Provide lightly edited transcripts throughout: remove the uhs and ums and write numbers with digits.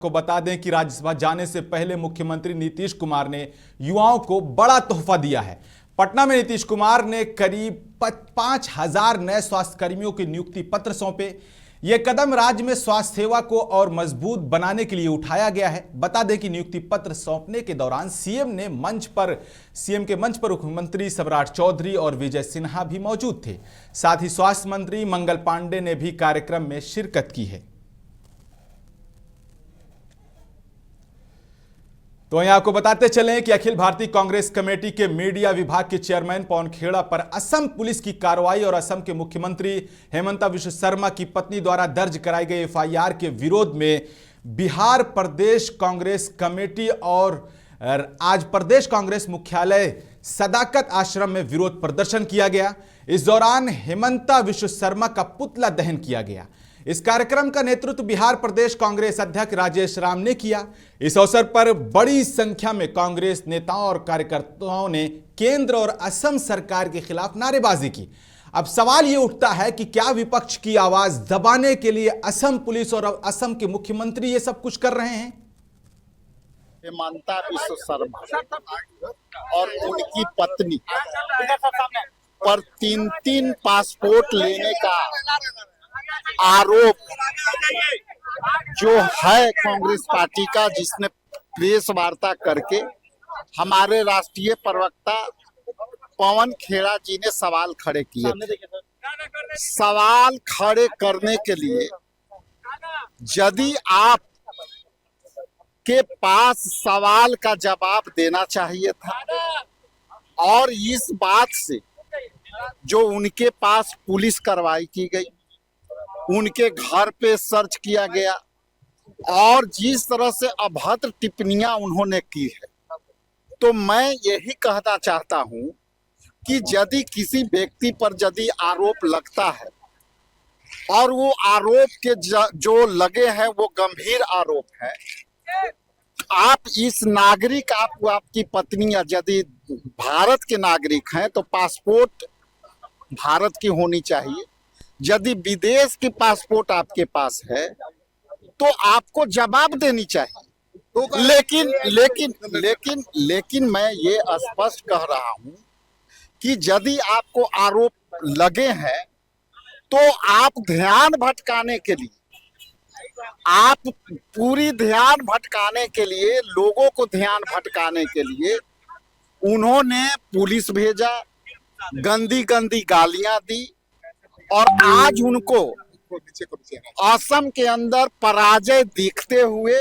को बता दें कि राज्यसभा जाने से पहले मुख्यमंत्री नीतीश कुमार ने युवाओं को बड़ा तोहफा दिया है। पटना में नीतीश कुमार ने करीब 5,000 नए स्वास्थ्य कर्मियों के नियुक्ति पत्र सौंपे। यह कदम राज्य में स्वास्थ्य सेवा को और मजबूत बनाने के लिए उठाया गया है। बता दें कि नियुक्ति पत्र सौंपने के दौरान सीएम के मंच पर मुख्यमंत्री सम्राट चौधरी और विजय सिन्हा भी मौजूद थे। साथ ही स्वास्थ्य मंत्री मंगल पांडे ने भी कार्यक्रम में शिरकत की है। तो वहीं आपको बताते चलें कि अखिल भारतीय कांग्रेस कमेटी के मीडिया विभाग के चेयरमैन पवन खेड़ा पर असम पुलिस की कार्रवाई और असम के मुख्यमंत्री हेमंता बिश्व शर्मा की पत्नी द्वारा दर्ज कराई गई एफआईआर के विरोध में बिहार प्रदेश कांग्रेस कमेटी और आज प्रदेश कांग्रेस मुख्यालय सदाकत आश्रम में विरोध प्रदर्शन किया गया। इस दौरान हेमंता बिश्व शर्मा का पुतला दहन किया गया। इस कार्यक्रम का नेतृत्व बिहार प्रदेश कांग्रेस अध्यक्ष राजेश राम ने किया। इस अवसर पर बड़ी संख्या में कांग्रेस नेताओं और कार्यकर्ताओं ने केंद्र और असम सरकार के खिलाफ नारेबाजी की। अब सवाल ये उठता है कि क्या विपक्ष की आवाज दबाने के लिए असम पुलिस और असम के मुख्यमंत्री ये सब कुछ कर रहे हैं? हेमंता बिश्व शर्मा और उनकी पत्नी पर 3-3 पासपोर्ट लेने का आरोप जो है कांग्रेस पार्टी का, जिसने प्रेस वार्ता करके हमारे राष्ट्रीय प्रवक्ता पवन खेड़ा जी ने सवाल खड़े किए थे। सवाल खड़े करने के लिए यदि आप के पास सवाल का जवाब देना चाहिए था, और इस बात से जो उनके पास पुलिस कार्रवाई की गई, उनके घर पे सर्च किया गया और जिस तरह से अभद्र टिप्पणियां उन्होंने की है, तो मैं यही कहना चाहता हूं कि यदि किसी व्यक्ति पर यदि आरोप लगता है और वो आरोप के जो लगे हैं वो गंभीर आरोप है, आप इस नागरिक आपकी पत्नी यदि भारत के नागरिक हैं तो पासपोर्ट भारत की होनी चाहिए। यदि विदेश की पासपोर्ट आपके पास है तो आपको जवाब देनी चाहिए। लेकिन मैं ये स्पष्ट कह रहा हूं कि यदि आपको आरोप लगे हैं तो आप ध्यान भटकाने के लिए, लोगों को ध्यान भटकाने के लिए उन्होंने पुलिस भेजा, गंदी गंदी गालियां दी और आज उनको असम के अंदर पराजय दिखते हुए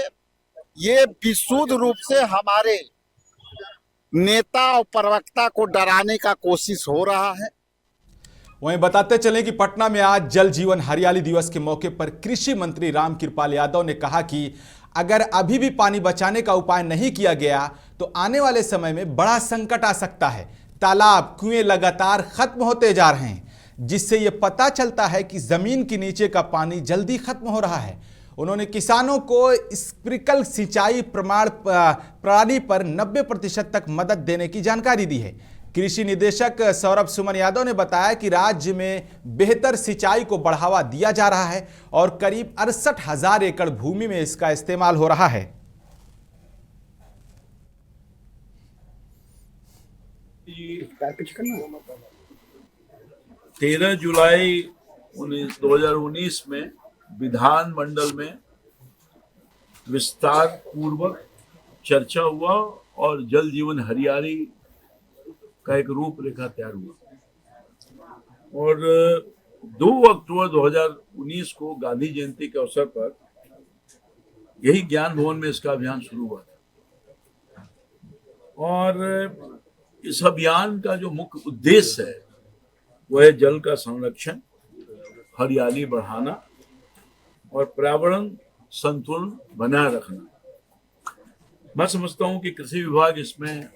ये विशुद्ध रूप से हमारे नेता और प्रवक्ता को डराने का कोशिश हो रहा है। वहीं बताते चलें कि पटना में आज जल जीवन हरियाली दिवस के मौके पर कृषि मंत्री रामकृपाल यादव ने कहा कि अगर अभी भी पानी बचाने का उपाय नहीं किया गया तो आने वाले समय में बड़ा संकट आ सकता है। तालाब, कुएं लगातार खत्म होते जा रहे हैं, जिससे यह पता चलता है कि जमीन के नीचे का पानी जल्दी खत्म हो रहा है। उन्होंने किसानों को स्प्रिंकल सिंचाई प्रणाली पर 90% तक मदद देने की जानकारी दी है। कृषि निदेशक सौरभ सुमन यादव ने बताया कि राज्य में बेहतर सिंचाई को बढ़ावा दिया जा रहा है और करीब 68,000 एकड़ भूमि में इसका इस्तेमाल हो रहा है। 13 जुलाई 2019 में विधानमंडल में विस्तार पूर्वक चर्चा हुआ और जल जीवन हरियाली का एक रूपरेखा तैयार हुआ और 2 अक्टूबर 2019 को गांधी जयंती के अवसर पर यही ज्ञान भवन में इसका अभियान शुरू हुआ था। और इस अभियान का जो मुख्य उद्देश्य है वह है जल का संरक्षण, हरियाली बढ़ाना और पर्यावरण संतुलन बनाए रखना। मैं समझता हूं कि कृषि विभाग इसमें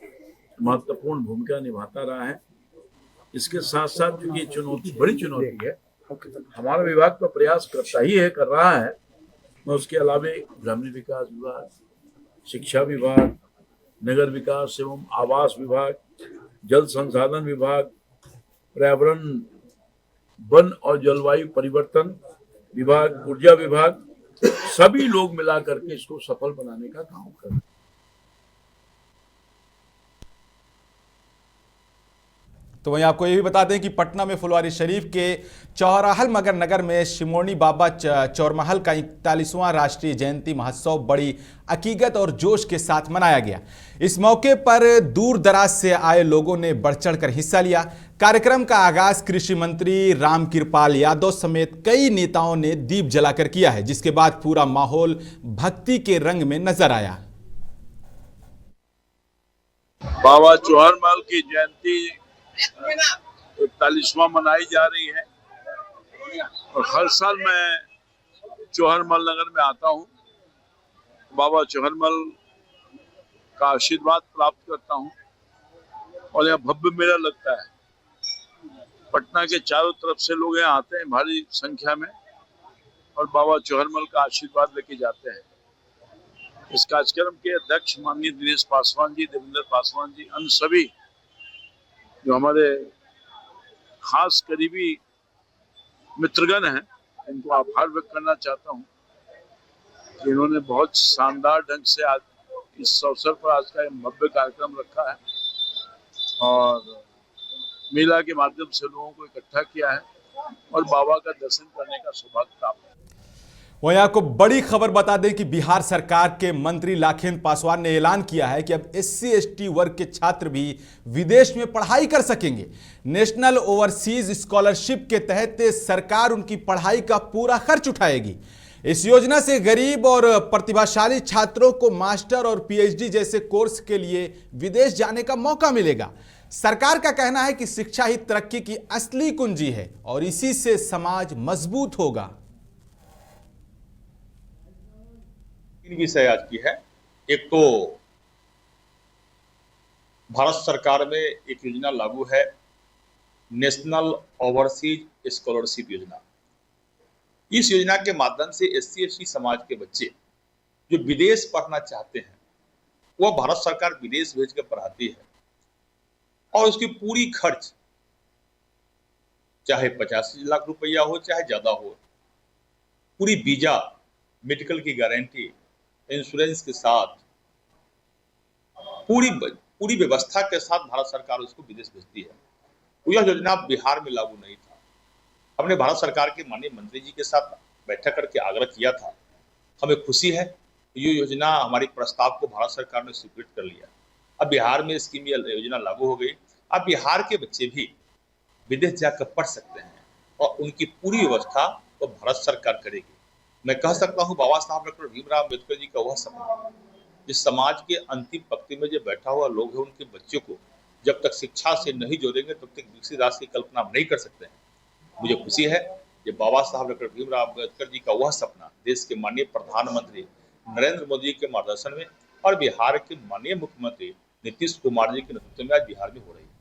महत्वपूर्ण भूमिका निभाता रहा है। इसके साथ साथ जो ये चुनौती, बड़ी चुनौती है, हमारा विभाग तो प्रयास कर रहा है। मैं उसके अलावे ग्रामीण विकास विभाग, शिक्षा विभाग, नगर विकास एवं आवास विभाग, जल संसाधन विभाग, पर्यावरण, वन और जलवायु परिवर्तन विभाग, ऊर्जा विभाग, सभी लोग मिला करके इसको सफल बनाने का काम करें। तो वहीं आपको ये भी बता दें कि पटना में फुलवारी शरीफ के चौराहल मगर नगर में शिमोनी बाबा चौरमहल का 41वां राष्ट्रीय जयंती महोत्सव बड़ी अकीकत और जोश के साथ मनाया गया। इस मौके पर दूर दराज से आए लोगों ने बढ़ चढ़कर हिस्सा लिया। कार्यक्रम का आगाज कृषि मंत्री रामकृपाल यादव समेत कई नेताओं ने दीप जलाकर किया है, जिसके बाद पूरा माहौल भक्ति के रंग में नजर आया। बाबा चौहरमल की जयंती 41वां मनाई जा रही है और हर साल मैं चौहरमल नगर में आता हूँ, बाबा चौहरमल का आशीर्वाद प्राप्त करता हूँ और यहाँ भव्य मेला लगता है। पटना के चारों तरफ से लोग यहाँ आते हैं भारी संख्या में और बाबा चौहरमल का आशीर्वाद लेके जाते हैं। इस कार्यक्रम के अध्यक्ष माननीय दिनेश पासवान जी, देवेंद्र पासवान जी, अन्य सभी जो हमारे खास करीबी मित्रगण हैं, इनको आभार व्यक्त करना चाहता हूं कि इन्होंने बहुत शानदार ढंग से आज इस अवसर पर आज का भव्य कार्यक्रम रखा है और मेला के माध्यम से लोगों को इकट्ठा किया है और बाबा का दर्शन करने का सौभाग्य प्राप्त है। वहीं आपको बड़ी खबर बता दें कि बिहार सरकार के मंत्री लाखेंद्र पासवान ने ऐलान किया है कि अब SC/ST वर्ग के छात्र भी विदेश में पढ़ाई कर सकेंगे। नेशनल ओवरसीज स्कॉलरशिप के तहत सरकार उनकी पढ़ाई का पूरा खर्च उठाएगी। इस योजना से गरीब और प्रतिभाशाली छात्रों को मास्टर और PhD जैसे कोर्स के लिए विदेश जाने का मौका मिलेगा। सरकार का कहना है कि शिक्षा ही तरक्की की असली कुंजी है और इसी से समाज मजबूत होगा। तीन विषय आज की है। एक तो भारत सरकार में एक योजना लागू है, नेशनल ओवरसीज स्कॉलरशिप योजना। इस योजना के माध्यम से SC/ST समाज के बच्चे जो विदेश पढ़ना चाहते हैं वह भारत सरकार विदेश भेज कर पढ़ाती है और उसकी पूरी खर्च चाहे 85 लाख रुपया हो चाहे ज्यादा हो, पूरी वीजा, मेडिकल की गारंटी, इंश्योरेंस के साथ पूरी व्यवस्था के साथ भारत सरकार उसको विदेश भेजती है। यह योजना बिहार में लागू नहीं था। हमने भारत सरकार के माननीय मंत्री जी के साथ बैठक करके आग्रह किया था। हमें खुशी है ये योजना, हमारे प्रस्ताव को भारत सरकार ने स्वीकृत कर लिया। अब बिहार में स्कीम योजना लागू हो गई। अब बिहार के बच्चे भी विदेश जाकर पढ़ सकते हैं और उनकी पूरी व्यवस्था तो भारत सरकार करेगी। मैं कह सकता हूं बाबा साहब डॉक्टर भीमराव अम्बेडकर जी का वह सपना जिस समाज के अंतिम पंक्ति में जो बैठा हुआ लोग हैं, उनके बच्चों को जब तक शिक्षा से नहीं जोड़ेंगे तब तक विकसित राष्ट्र की कल्पना हम नहीं कर सकते हैं। मुझे खुशी है कि बाबा साहब डॉक्टर भीमराव अम्बेडकर जी का वह सपना देश के माननीय प्रधानमंत्री नरेंद्र मोदी के मार्गदर्शन में और बिहार के माननीय मुख्यमंत्री नीतीश कुमार जी के नेतृत्व में आज बिहार में हो रही है।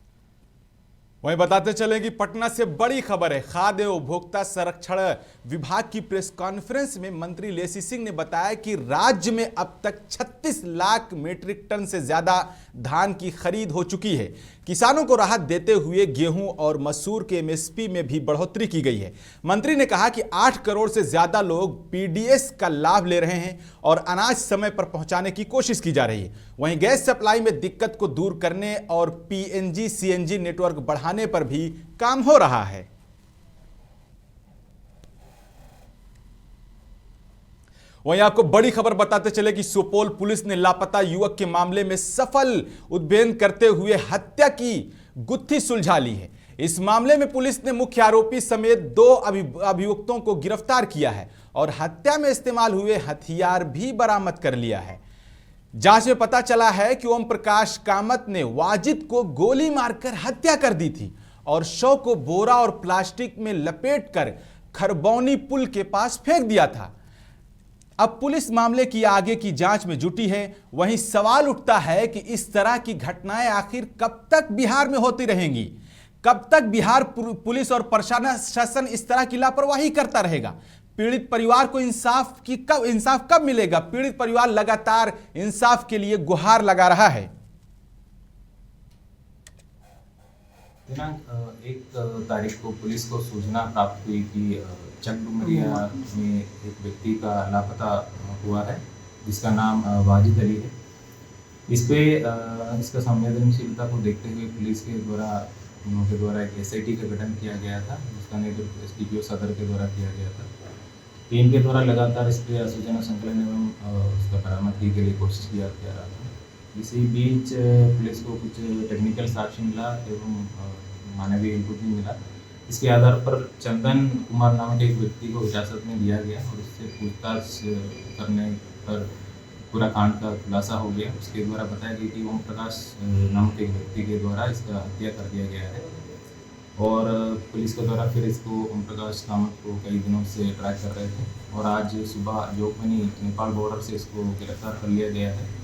वहीं बताते चले कि पटना से बड़ी खबर है। खाद्य एवं उपभोक्ता संरक्षण विभाग की प्रेस कॉन्फ्रेंस में मंत्री लेसी सिंह ने बताया कि राज्य में अब तक 36 लाख मीट्रिक टन से ज्यादा धान की खरीद हो चुकी है। किसानों को राहत देते हुए गेहूं और मसूर के MSP में भी बढ़ोतरी की गई है। मंत्री ने कहा कि 8 करोड़ से ज्यादा लोग PDS का लाभ ले रहे हैं और अनाज समय पर पहुंचाने की कोशिश की जा रही है। वहीं गैस सप्लाई में दिक्कत को दूर करने और PNG CNG नेटवर्क बढ़ाने पर भी काम हो रहा है। वहीं आपको बड़ी खबर बताते चले कि सुपौल पुलिस ने लापता युवक के मामले में सफल उद्भेदन करते हुए हत्या की गुत्थी सुलझा ली है। इस मामले में पुलिस ने मुख्य आरोपी समेत 2 अभियुक्तों को गिरफ्तार किया है और हत्या में इस्तेमाल हुए हथियार भी बरामद कर लिया है। जांच में पता चला है कि ओम प्रकाश कामत ने वाजिद को गोली मारकर हत्या कर दी थी और शव को बोरा और प्लास्टिक में लपेटकर खरबौनी पुल के पास फेंक दिया था। अब पुलिस मामले की आगे की जांच में जुटी है। वहीं सवाल उठता है कि इस तरह की घटनाएं आखिर कब तक बिहार में होती रहेंगी? कब तक बिहार पुलिस और प्रशासन इस तरह की लापरवाही करता रहेगा? पीड़ित परिवार को इंसाफ कब मिलेगा? पीड़ित परिवार लगातार इंसाफ के लिए गुहार लगा रहा है। दिनांक 1 तारीख को पुलिस को सूचना प्राप्त हुई कि चकडुमरिया में एक व्यक्ति का लापता हुआ है, जिसका नाम वाजिद अली है। इस पे इसका संवेदनशीलता को देखते हुए पुलिस के द्वारा एक SIT का गठन किया गया था, जिसका नेतृत्व SDPO सदर के द्वारा किया गया था। टीम के द्वारा लगातार इस पर सूचना संकलन एवं उसका बरामदगी के लिए कोशिश किया जा रहा था। इसी बीच पुलिस को कुछ टेक्निकल साक्ष्य मिला एवं मानवीय इनपुट भी मिला। इसके आधार पर चंदन कुमार नामक एक व्यक्ति को हिरासत में लिया गया और उससे पूछताछ करने पर पूरा कांड का खुलासा हो गया। उसके द्वारा बताया गया कि ओम प्रकाश नामक एक व्यक्ति के द्वारा इसका हत्या कर दिया गया है और पुलिस के द्वारा फिर इसको ओम प्रकाश नामक को कई दिनों से ट्रैक कर रहे थे और आज सुबह जोगबनी नेपाल बॉर्डर से इसको गिरफ्तार कर लिया गया है।